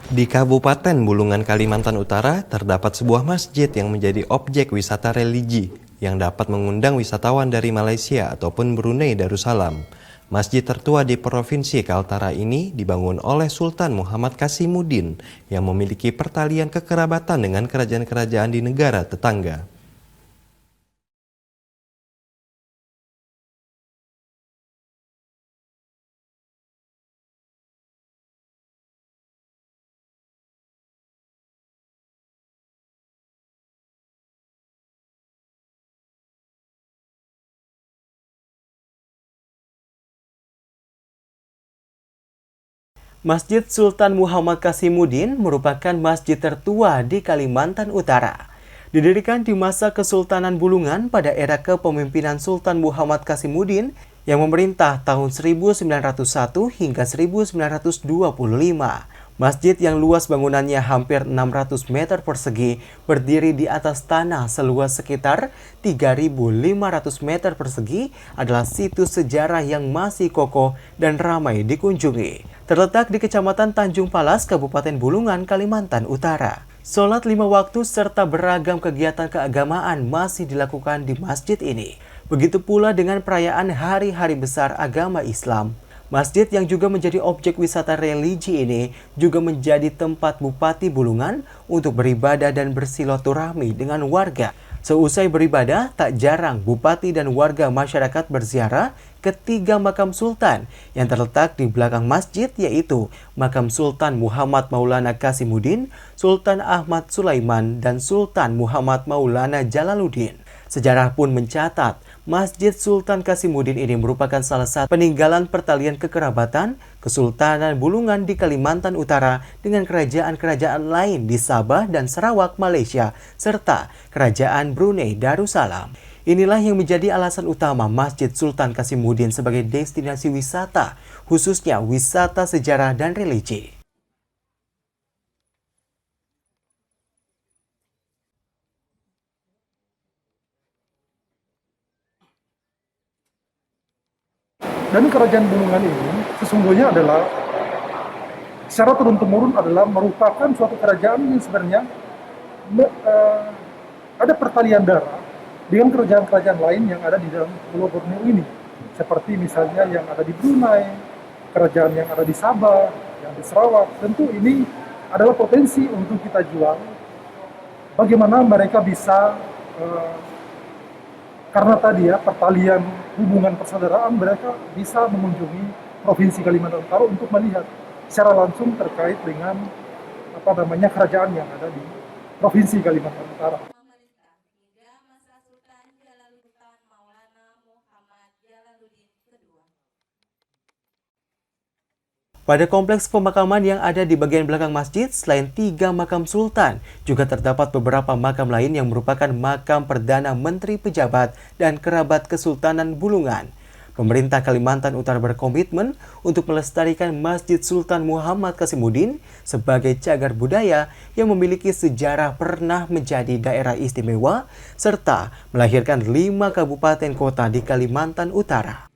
Di Kabupaten Bulungan, Kalimantan Utara, terdapat sebuah masjid yang menjadi objek wisata religi yang dapat mengundang wisatawan dari Malaysia ataupun Brunei Darussalam. Masjid tertua di Provinsi Kaltara ini dibangun oleh Sultan Muhammad Kasimuddin yang memiliki pertalian kekerabatan dengan kerajaan-kerajaan di negara tetangga. Masjid Sultan Muhammad Kasimuddin merupakan masjid tertua di Kalimantan Utara. Didirikan di masa Kesultanan Bulungan pada era kepemimpinan Sultan Muhammad Kasimuddin yang memerintah tahun 1901 hingga 1925. Masjid yang luas bangunannya hampir 600 meter persegi berdiri di atas tanah seluas sekitar 3.500 meter persegi adalah situs sejarah yang masih kokoh dan ramai dikunjungi. Terletak di Kecamatan Tanjung Palas, Kabupaten Bulungan, Kalimantan Utara. Sholat 5 waktu serta beragam kegiatan keagamaan masih dilakukan di masjid ini. Begitu pula dengan perayaan hari-hari besar agama Islam. Masjid yang juga menjadi objek wisata religi ini juga menjadi tempat Bupati Bulungan untuk beribadah dan bersilaturahmi dengan warga. Seusai beribadah, tak jarang Bupati dan warga masyarakat berziarah ke 3 makam sultan yang terletak di belakang masjid, yaitu makam Sultan Muhammad Maulana Kasimuddin, Sultan Ahmad Sulaiman, dan Sultan Muhammad Maulana Jalaluddin. Sejarah pun mencatat, Masjid Sultan Kasimuddin ini merupakan salah satu peninggalan pertalian kekerabatan Kesultanan Bulungan di Kalimantan Utara dengan kerajaan-kerajaan lain di Sabah dan Sarawak, Malaysia, serta Kerajaan Brunei Darussalam. Inilah yang menjadi alasan utama Masjid Sultan Kasimuddin sebagai destinasi wisata, khususnya wisata sejarah dan religi. Dan kerajaan Bulungan ini sesungguhnya adalah secara turun-temurun adalah merupakan suatu kerajaan yang sebenarnya ada pertalian darah dengan kerajaan-kerajaan lain yang ada di dalam Pulau Borneo ini. Seperti misalnya yang ada di Brunei, kerajaan yang ada di Sabah, yang di Sarawak. Tentu ini adalah potensi untuk kita jual. Bagaimana mereka bisa karena tadi ya pertalian hubungan persaudaraan, mereka bisa mengunjungi Provinsi Kalimantan Utara untuk melihat secara langsung terkait dengan kerajaan yang ada di Provinsi Kalimantan Utara. Pada kompleks pemakaman yang ada di bagian belakang masjid, selain 3 makam sultan, juga terdapat beberapa makam lain yang merupakan makam Perdana Menteri Pejabat dan kerabat Kesultanan Bulungan. Pemerintah Kalimantan Utara berkomitmen untuk melestarikan Masjid Sultan Muhammad Kasimuddin sebagai cagar budaya yang memiliki sejarah pernah menjadi daerah istimewa, serta melahirkan 5 kabupaten kota di Kalimantan Utara.